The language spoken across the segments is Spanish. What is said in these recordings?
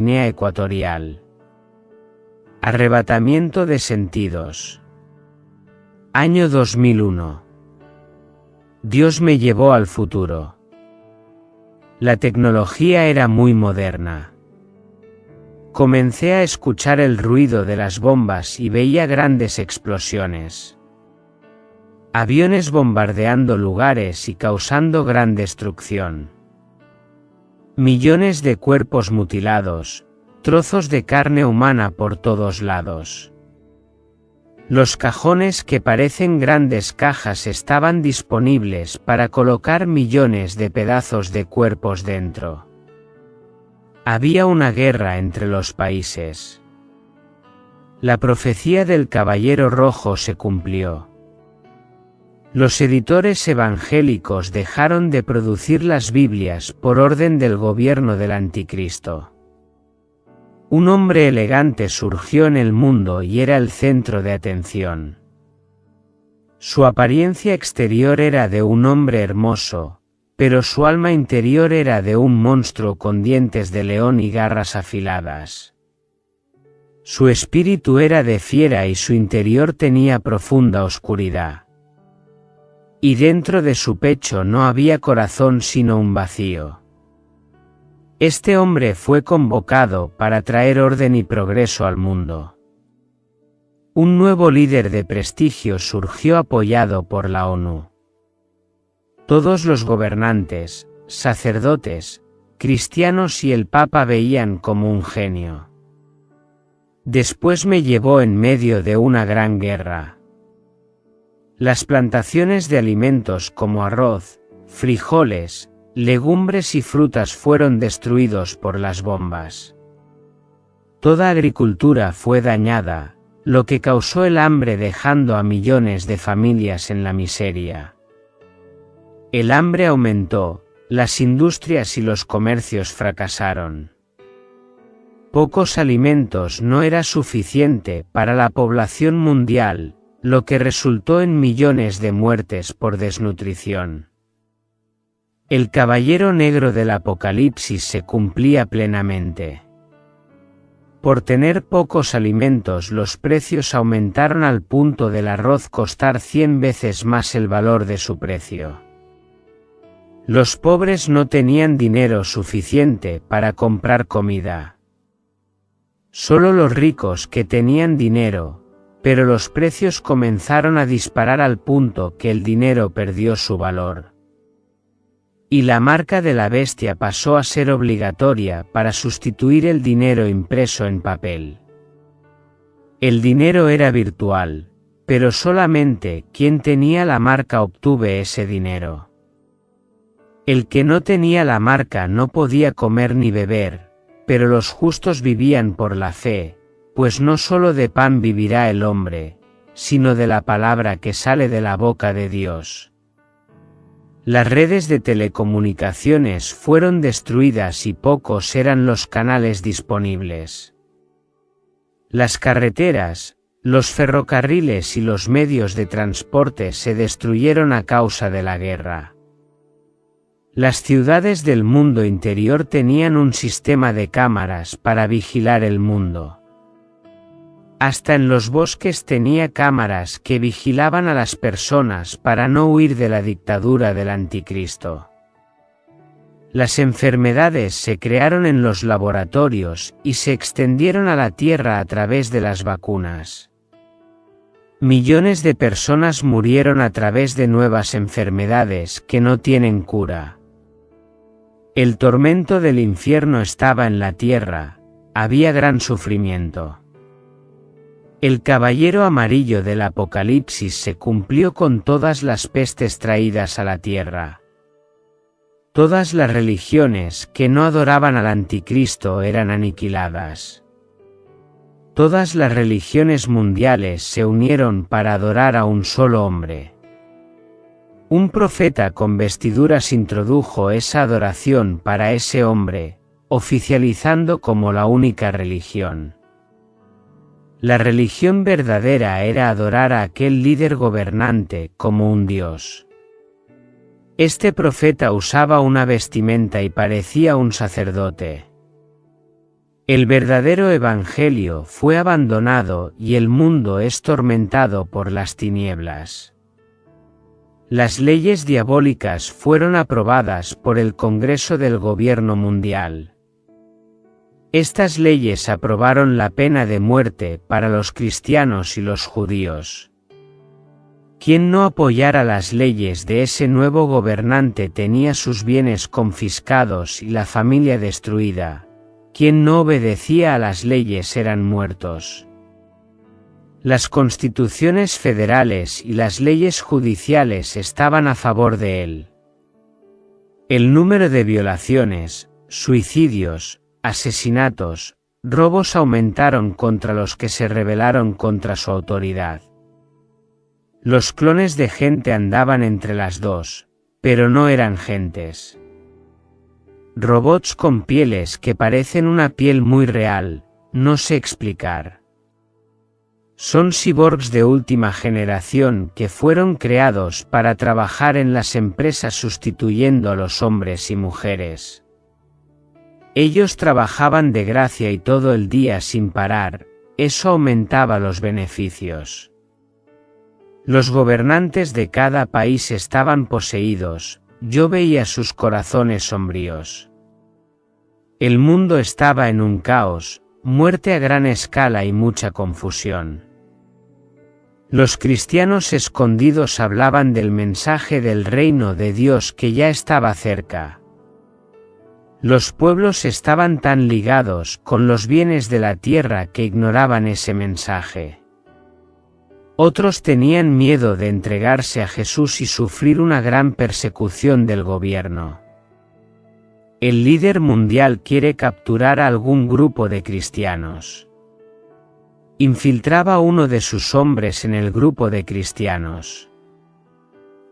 Guinea Ecuatorial. Arrebatamiento de sentidos. Año 2001. Dios me llevó al futuro. La tecnología era muy moderna. Comencé a escuchar el ruido de las bombas y veía grandes explosiones. Aviones bombardeando lugares y causando gran destrucción. Millones de cuerpos mutilados, trozos de carne humana por todos lados. Los cajones que parecen grandes cajas estaban disponibles para colocar millones de pedazos de cuerpos dentro. Había una guerra entre los países. La profecía del Caballero Rojo se cumplió. Los editores evangélicos dejaron de producir las Biblias por orden del gobierno del Anticristo. Un hombre elegante surgió en el mundo y era el centro de atención. Su apariencia exterior era de un hombre hermoso, pero su alma interior era de un monstruo con dientes de león y garras afiladas. Su espíritu era de fiera y su interior tenía profunda oscuridad. Y dentro de su pecho no había corazón sino un vacío. Este hombre fue convocado para traer orden y progreso al mundo. Un nuevo líder de prestigio surgió apoyado por la ONU. Todos los gobernantes, sacerdotes, cristianos y el Papa veían como un genio. Después me llevó en medio de una gran guerra. Las plantaciones de alimentos como arroz, frijoles, legumbres y frutas fueron destruidos por las bombas. Toda agricultura fue dañada, lo que causó el hambre dejando a millones de familias en la miseria. El hambre aumentó, las industrias y los comercios fracasaron. Pocos alimentos no era suficiente para la población mundial, lo que resultó en millones de muertes por desnutrición. El caballero negro del Apocalipsis se cumplía plenamente. Por tener pocos alimentos los precios aumentaron al punto del arroz costar 100 veces más el valor de su precio. Los pobres no tenían dinero suficiente para comprar comida. Solo los ricos que tenían dinero, pero los precios comenzaron a disparar al punto que el dinero perdió su valor. Y la marca de la bestia pasó a ser obligatoria para sustituir el dinero impreso en papel. El dinero era virtual, pero solamente quien tenía la marca obtuve ese dinero. El que no tenía la marca no podía comer ni beber, pero los justos vivían por la fe, pues no solo de pan vivirá el hombre, sino de la palabra que sale de la boca de Dios. Las redes de telecomunicaciones fueron destruidas y pocos eran los canales disponibles. Las carreteras, los ferrocarriles y los medios de transporte se destruyeron a causa de la guerra. Las ciudades del mundo interior tenían un sistema de cámaras para vigilar el mundo. Hasta en los bosques tenía cámaras que vigilaban a las personas para no huir de la dictadura del Anticristo. Las enfermedades se crearon en los laboratorios y se extendieron a la tierra a través de las vacunas. Millones de personas murieron a través de nuevas enfermedades que no tienen cura. El tormento del infierno estaba en la tierra, había gran sufrimiento. El caballero amarillo del Apocalipsis se cumplió con todas las pestes traídas a la tierra. Todas las religiones que no adoraban al Anticristo eran aniquiladas. Todas las religiones mundiales se unieron para adorar a un solo hombre. Un profeta con vestiduras introdujo esa adoración para ese hombre, oficializando como la única religión. La religión verdadera era adorar a aquel líder gobernante como un dios. Este profeta usaba una vestimenta y parecía un sacerdote. El verdadero evangelio fue abandonado y el mundo es tormentado por las tinieblas. Las leyes diabólicas fueron aprobadas por el Congreso del Gobierno Mundial. Estas leyes aprobaron la pena de muerte para los cristianos y los judíos. Quien no apoyara las leyes de ese nuevo gobernante tenía sus bienes confiscados y la familia destruida. Quien no obedecía a las leyes eran muertos. Las constituciones federales y las leyes judiciales estaban a favor de él. El número de violaciones, suicidios, asesinatos, robos aumentaron contra los que se rebelaron contra su autoridad. Los clones de gente andaban entre las dos, pero no eran gentes. Robots con pieles que parecen una piel muy real, no sé explicar. Son cyborgs de última generación que fueron creados para trabajar en las empresas sustituyendo a los hombres y mujeres. Ellos trabajaban de gracia y todo el día sin parar, eso aumentaba los beneficios. Los gobernantes de cada país estaban poseídos, yo veía sus corazones sombríos. El mundo estaba en un caos, muerte a gran escala y mucha confusión. Los cristianos escondidos hablaban del mensaje del reino de Dios que ya estaba cerca. Los pueblos estaban tan ligados con los bienes de la tierra que ignoraban ese mensaje. Otros tenían miedo de entregarse a Jesús y sufrir una gran persecución del gobierno. El líder mundial quiere capturar a algún grupo de cristianos. Infiltraba a uno de sus hombres en el grupo de cristianos.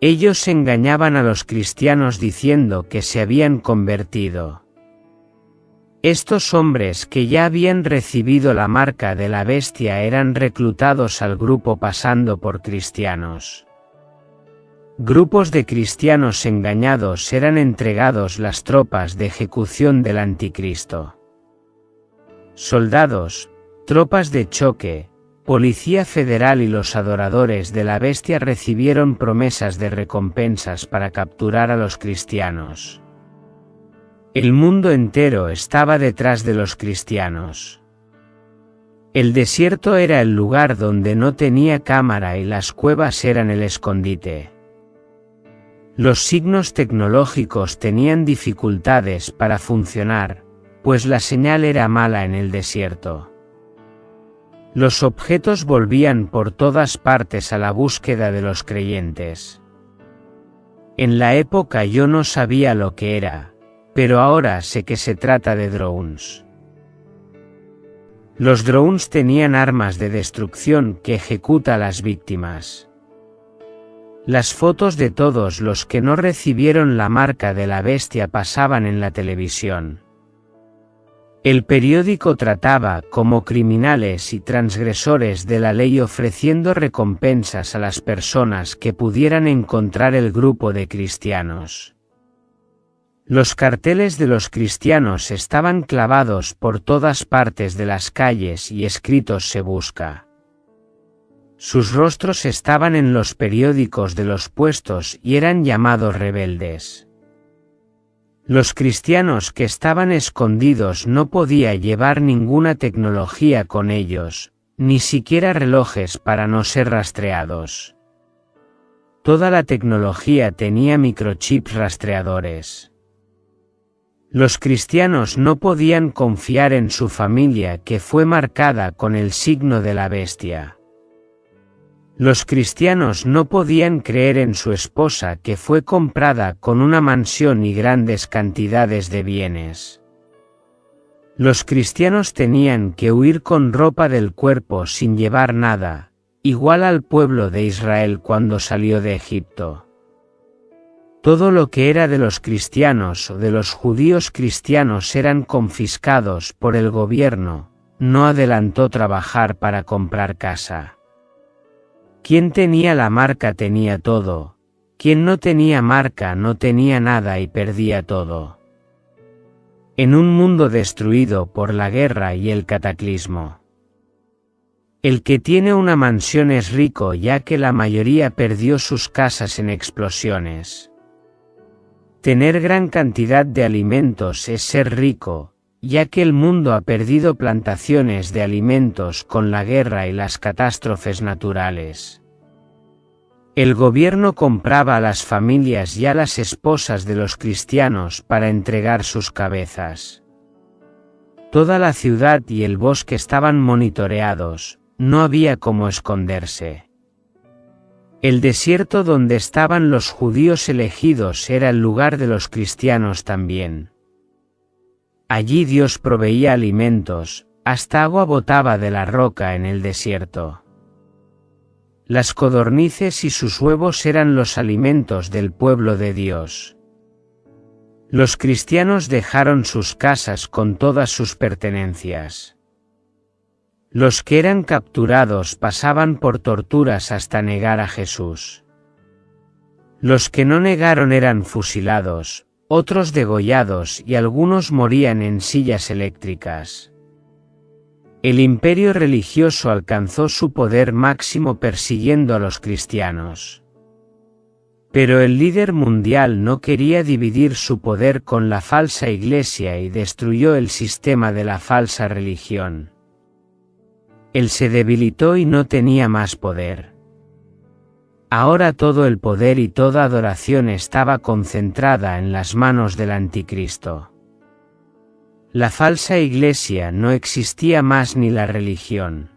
Ellos engañaban a los cristianos diciendo que se habían convertido. Estos hombres que ya habían recibido la marca de la bestia eran reclutados al grupo pasando por cristianos. Grupos de cristianos engañados eran entregados las tropas de ejecución del anticristo. Soldados, tropas de choque, policía federal y los adoradores de la bestia recibieron promesas de recompensas para capturar a los cristianos. El mundo entero estaba detrás de los cristianos. El desierto era el lugar donde no tenía cámara y las cuevas eran el escondite. Los signos tecnológicos tenían dificultades para funcionar, pues la señal era mala en el desierto. Los objetos volvían por todas partes a la búsqueda de los creyentes. En la época yo no sabía lo que era, pero ahora sé que se trata de drones. Los drones tenían armas de destrucción que ejecuta a las víctimas. Las fotos de todos los que no recibieron la marca de la bestia pasaban en la televisión. El periódico trataba como criminales y transgresores de la ley ofreciendo recompensas a las personas que pudieran encontrar el grupo de cristianos. Los carteles de los cristianos estaban clavados por todas partes de las calles y escritos "se busca". Sus rostros estaban en los periódicos de los puestos y eran llamados rebeldes. Los cristianos que estaban escondidos no podía llevar ninguna tecnología con ellos, ni siquiera relojes para no ser rastreados. Toda la tecnología tenía microchips rastreadores. Los cristianos no podían confiar en su familia que fue marcada con el signo de la bestia. Los cristianos no podían creer en su esposa que fue comprada con una mansión y grandes cantidades de bienes. Los cristianos tenían que huir con ropa del cuerpo sin llevar nada, igual al pueblo de Israel cuando salió de Egipto. Todo lo que era de los cristianos o de los judíos cristianos eran confiscados por el gobierno, no adelantó trabajar para comprar casa. Quien tenía la marca tenía todo, quien no tenía marca no tenía nada y perdía todo. en un mundo destruido por la guerra y el cataclismo. El que tiene una mansión es rico, ya que la mayoría perdió sus casas en explosiones. Tener gran cantidad de alimentos es ser rico, ya que el mundo ha perdido plantaciones de alimentos con la guerra y las catástrofes naturales. El gobierno compraba a las familias y a las esposas de los cristianos para entregar sus cabezas. Toda la ciudad y el bosque estaban monitoreados, no había cómo esconderse. El desierto donde estaban los judíos elegidos era el lugar de los cristianos también. Allí Dios proveía alimentos, hasta agua botaba de la roca en el desierto. Las codornices y sus huevos eran los alimentos del pueblo de Dios. Los cristianos dejaron sus casas con todas sus pertenencias. Los que eran capturados pasaban por torturas hasta negar a Jesús. Los que no negaron eran fusilados, otros degollados y algunos morían en sillas eléctricas. El imperio religioso alcanzó su poder máximo persiguiendo a los cristianos. Pero el líder mundial no quería dividir su poder con la falsa iglesia y destruyó el sistema de la falsa religión. Él se debilitó y no tenía más poder. Ahora todo el poder y toda adoración estaba concentrada en las manos del anticristo. La falsa iglesia no existía más ni la religión.